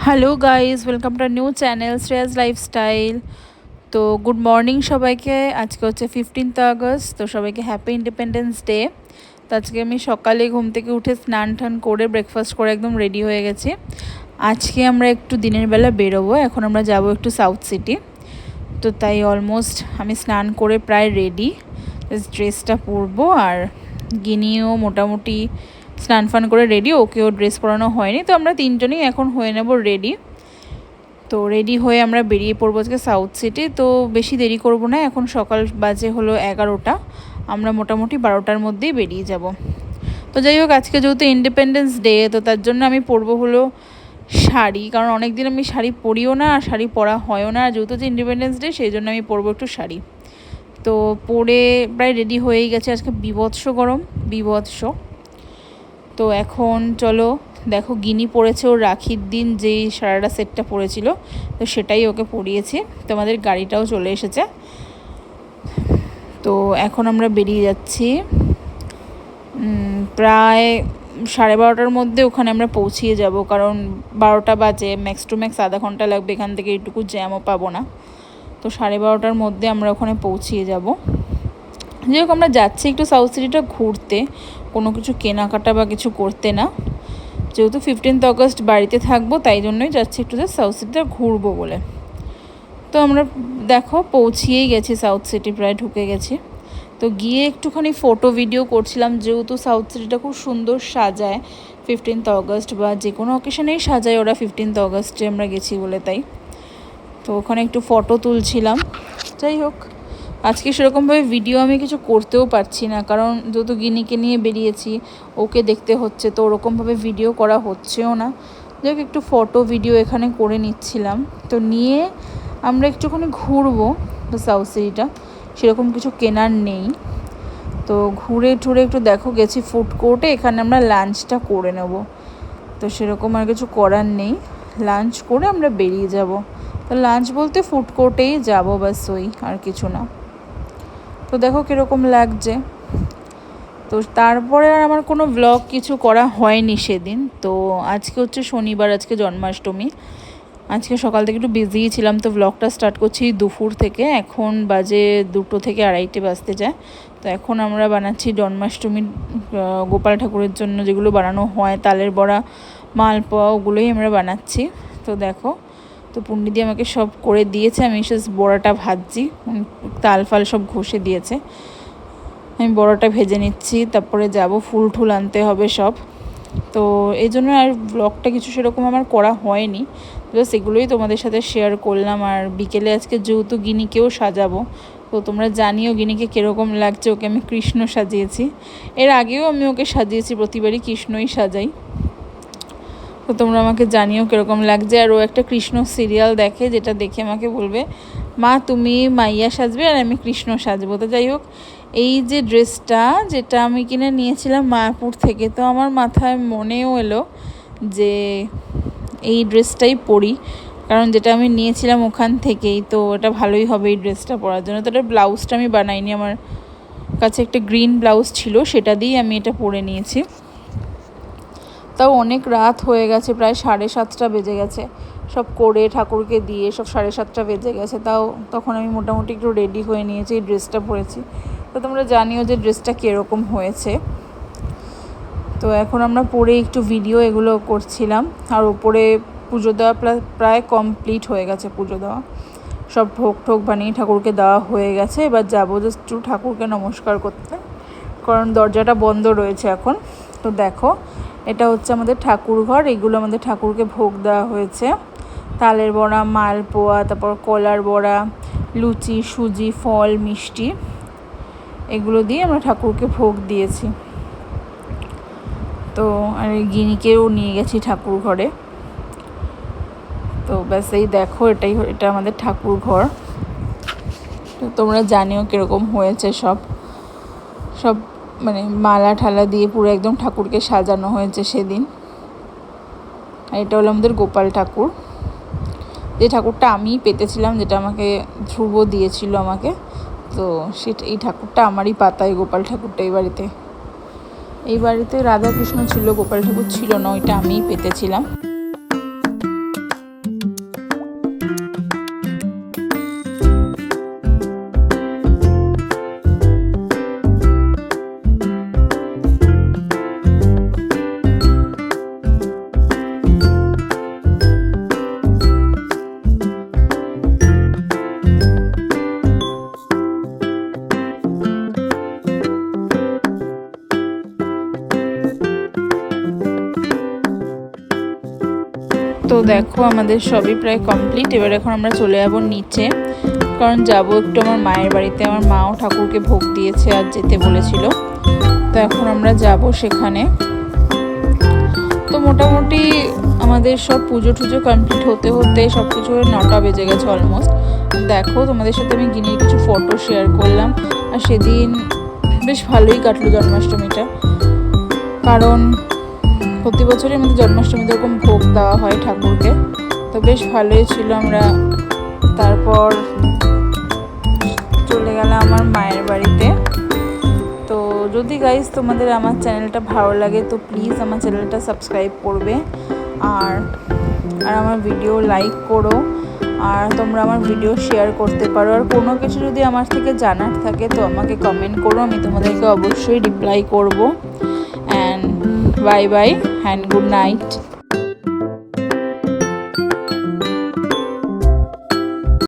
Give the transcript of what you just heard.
Hello guys, welcome to new channel Shreyas lifestyle. তো good morning সবাইকে। আজকে হচ্ছে 15th আগস্ট, তো সবাইকে হ্যাপি ইন্ডিপেন্ডেন্স ডে। তো আজকে আমি সকালে ঘুম থেকে উঠে স্নান টান করে ব্রেকফাস্ট করে একদম রেডি হয়ে গেছি। আজকে আমরা একটু দিনের বেলা বেরোবো, এখন আমরা যাব একটু সাউথ সিটি। তো তাই অলমোস্ট আমি স্নান করে প্রায় রেডি, ড্রেসটা পরবো। আর গিনিও মোটামুটি স্নান ফান করে রেডি, ওকেও ড্রেস পরানো হয়নি, তো আমরা তিনজনেই এখন হয়ে নেব রেডি। তো রেডি হয়ে আমরা বেরিয়ে পড়বো আজকে সাউথ সিটি। তো বেশি দেরি করব না, এখন সকাল বাজে হলো 11টা, আমরা মোটামুটি 12টার মধ্যেই বেরিয়ে যাব। তো যাই হোক, আজকে যেহেতু ইন্ডিপেন্ডেন্স ডে, তো তার জন্য আমি পরবো হলো শাড়ি, কারণ অনেক দিন আমি শাড়ি পরিও না আর শাড়ি পরা হয়ও না। আর যেহেতু যে ইন্ডিপেন্ডেন্স ডে, সেই জন্য আমি পরবো একটু শাড়ি। তো পরে প্রায় রেডি হয়েই গেছে, আজকে বিভৎস গরম, বিভৎস। তো এখন চলো, দেখো গিনি পরেছে ওর রাখির দিন যেই সারাটা সেটটা পরেছিল, তো সেটাই ওকে পরিয়েছি। তো আমাদের গাড়িটাও চলে এসেছে। তো এখন আমরা বেরিয়ে যাচ্ছি, প্রায় 12:30টার মধ্যে ওখানে আমরা পৌঁছিয়ে যাব, কারণ 12টা বাজে, ম্যাক্স টু ম্যাক্স আধা ঘন্টা লাগবে, এখান থেকে এইটুকু জ্যামও পাবো না। তো 12:30টার মধ্যে আমরা ওখানে পৌঁছিয়ে যাব। যাই হোক, আমরা যাচ্ছি একটু সাউথ সিটিটা ঘুরতে, কোনো কিছু কেনাকাটা বা কিছু করতে না। যেহেতু 15th আগস্ট বাড়িতে থাকবো, তাই জন্যই যাচ্ছি একটু সাউথ সিটিটা ঘুরবো বলে। তো আমরা দেখো পৌঁছিয়েই গেছি সাউথ সিটি, প্রায় ঢুকে গেছি। তো গিয়ে একটুখানি ফটো ভিডিও করছিলাম, যেহেতু সাউথ সিটিটা খুব সুন্দর সাজায় 15th আগস্ট, বা যে কোনো অকেশনেই সাজায় ওরা 15th আগস্টে আমরা গেছি বলে, তাই তো ওখানে একটু ফটো তুলছিলাম। যাই হোক, আজকে সেরকমভাবে ভিডিও আমি কিছু করতেও পারছি না, কারণ যেহেতু গিনিকে নিয়ে বেরিয়েছি, ওকে দেখতে হচ্ছে, তো ওরকমভাবে ভিডিও করা হচ্ছেও না। যাই হোক, একটু ফটো ভিডিও এখানে করে নিচ্ছিলাম। তো নিয়ে আমরা একটুখানি ঘুরবো সাউথ সিটিটা, সেরকম কিছু কেনার নেই। তো ঘুরে টুরে একটু দেখো গেছি ফুড কোর্টে, এখানে আমরা লাঞ্চটা করে নেব। তো সেরকম আর কিছু করার নেই, লাঞ্চ করে আমরা বেরিয়ে যাব। তো লাঞ্চ বলতে ফুড কোর্টেই যাবো, বাস ওই, আর কিছু না। তো দেখো কীরকম লাগছে। তো তারপরে আর আমার কোনো ব্লগ কিছু করা হয়নি সেদিন। তো আজকে হচ্ছে শনিবার, আজকে জন্মাষ্টমী। আজকে সকাল থেকে একটু বিজিই ছিলাম, তো ব্লগটা স্টার্ট করছি দুপুর থেকে। এখন বাজে 2টো থেকে 2:30 বাজতে যায়। তো এখন আমরা বানাচ্ছি জন্মাষ্টমীর গোপাল ঠাকুরের জন্য যেগুলো বানানো হয়, তালের বড়া, মালপোয়া, ওগুলোই আমরা বানাচ্ছি। তো দেখো, তো পুন্ডিদি আমাকে সব করে দিয়েছে, আমি সে বড়াটা ভাজছি, তাল ফাল সব ঘষে দিয়েছে, আমি বড়াটা ভেজে নিচ্ছি। তারপরে যাব, ফুল ঠুল আনতে হবে সব। তো এই জন্য আর ব্লগটা কিছু সেরকম আমার করা হয়নি, জাস্ট এগুলোই তোমাদের সাথে শেয়ার করলাম। আর বিকেলে আজকে যেহেতু গিনিকেও সাজাবো, তো তোমরা জানিও গিনিকে কীরকম লাগছে। ওকে আমি কৃষ্ণ সাজিয়েছি, এর আগেও আমি ওকে সাজিয়েছি, প্রতিবারই কৃষ্ণই সাজাই। তো তোমরা আমাকে জানিও কীরকম লাগছে। আর ও একটা কৃষ্ণ সিরিয়াল দেখে, যেটা দেখে আমাকে বলবে, মা তুমি মাইয়া সাজবে আর আমি কৃষ্ণ সাজবো। তো যাই হোক, এই যে ড্রেসটা যেটা আমি কিনে নিয়েছিলাম মায়াপুর থেকে, তো আমার মাথায় মনেও এলো যে এই ড্রেসটাই পরি, কারণ যেটা আমি নিয়েছিলাম ওখান থেকেই, তো এটা ভালোই হবে এই ড্রেসটা পরার জন্য। তো এটা ব্লাউজটা আমি বানাইনি, আমার কাছে একটা গ্রিন ব্লাউজ ছিল, সেটা দিয়েই আমি এটা পরে নিয়েছি। তাও অনেক রাত হয়ে গেছে, প্রায় 7:30 বেজে গেছে, সব করে ঠাকুরকে দিয়ে সব 7:30 বেজে গেছে। তাও তখন আমি মোটামুটি একটু রেডি হয়ে নিয়েছি, এই ড্রেসটা পরেছি। তো তোমরা জানিও যে ড্রেসটা কীরকম হয়েছে। তো এখন আমরা পরে একটু ভিডিও এগুলো করছিলাম। আর ওপরে পুজো দেওয়া প্রায় কমপ্লিট হয়ে গেছে, পুজো দেওয়া সব ভোগ ঠোক বানিয়ে ঠাকুরকে দেওয়া হয়ে গেছে। এবার যাবো জাস্ট একটু ঠাকুরকে নমস্কার করতে, কারণ দরজাটা বন্ধ রয়েছে এখন। তো দেখো, এটা হচ্ছে আমাদের ঠাকুর ঘর, এগুলো আমাদের ঠাকুরকে ভোগ দেওয়া হয়েছে, তালের বড়া, মালপোয়া, তারপর কলার বড়া, লুচি, সুজি, ফল, মিষ্টি, এগুলো দিয়ে আমরা ঠাকুরকে ভোগ দিয়েছি। তো আর গিনিকেও নিয়ে গেছি ঠাকুর ঘরে। তো ব্যাস এই দেখো, এটা আমাদের ঠাকুর ঘর। তো তোমরা জানিও কীরকম হয়েছে, সব সব মানে মালা ঠালা দিয়ে পুরো একদম ঠাকুরকে সাজানো হয়েছে সেদিন। আর এটা হলো আমাদের গোপাল ঠাকুর, যে ঠাকুরটা আমিই পেতেছিলাম, যেটা আমাকে ধ্রুব দিয়েছিল আমাকে। তো সেটা, এই ঠাকুরটা আমারই পাতায়, গোপাল ঠাকুরটা। এই বাড়িতে রাধাকৃষ্ণ ছিল, গোপাল ঠাকুর ছিল না, ওইটা আমিই পেতেছিলাম। তো দেখো আমাদের সবই প্রায় কমপ্লিট। এবার এখন আমরা চলে যাবো নিচে, কারণ যাবো একটু আমার মায়ের বাড়িতে। আমার মাও ঠাকুরকে ভোগ দিয়েছে আর যেতে বলেছিল, তো এখন আমরা যাব সেখানে। তো মোটামুটি আমাদের সব পুজো টুজো কমপ্লিট হতে হতে সব কিছু 9টা বেজে গেছে অলমোস্ট। দেখো তোমাদের সাথে আমি গিনির কিছু ফটো শেয়ার করলাম। আর সেদিন বেশ ভালোই কাটলো জন্মাষ্টমীটা, কারণ প্রতি বছরই আমাদের জন্মাষ্টমীতে এরকম ভোগ দেওয়া হয় ঠাকুরকে, তো বেশ ভালোই ছিল। আমরা তারপর চলে গেলাম আমার মায়ের বাড়িতে। তো যদি গাইস তোমাদের আমার চ্যানেলটা ভালো লাগে তো প্লিজ আমার চ্যানেলটা সাবস্ক্রাইব করবে, আর আমার ভিডিও লাইক করো, আর তোমরা আমার ভিডিও শেয়ার করতে পারো। আর কোনো কিছু যদি আমার থেকে জানার থাকে তো আমাকে কমেন্ট করো, আমি তোমাদেরকে অবশ্যই রিপ্লাই করব। And bye bye and good night.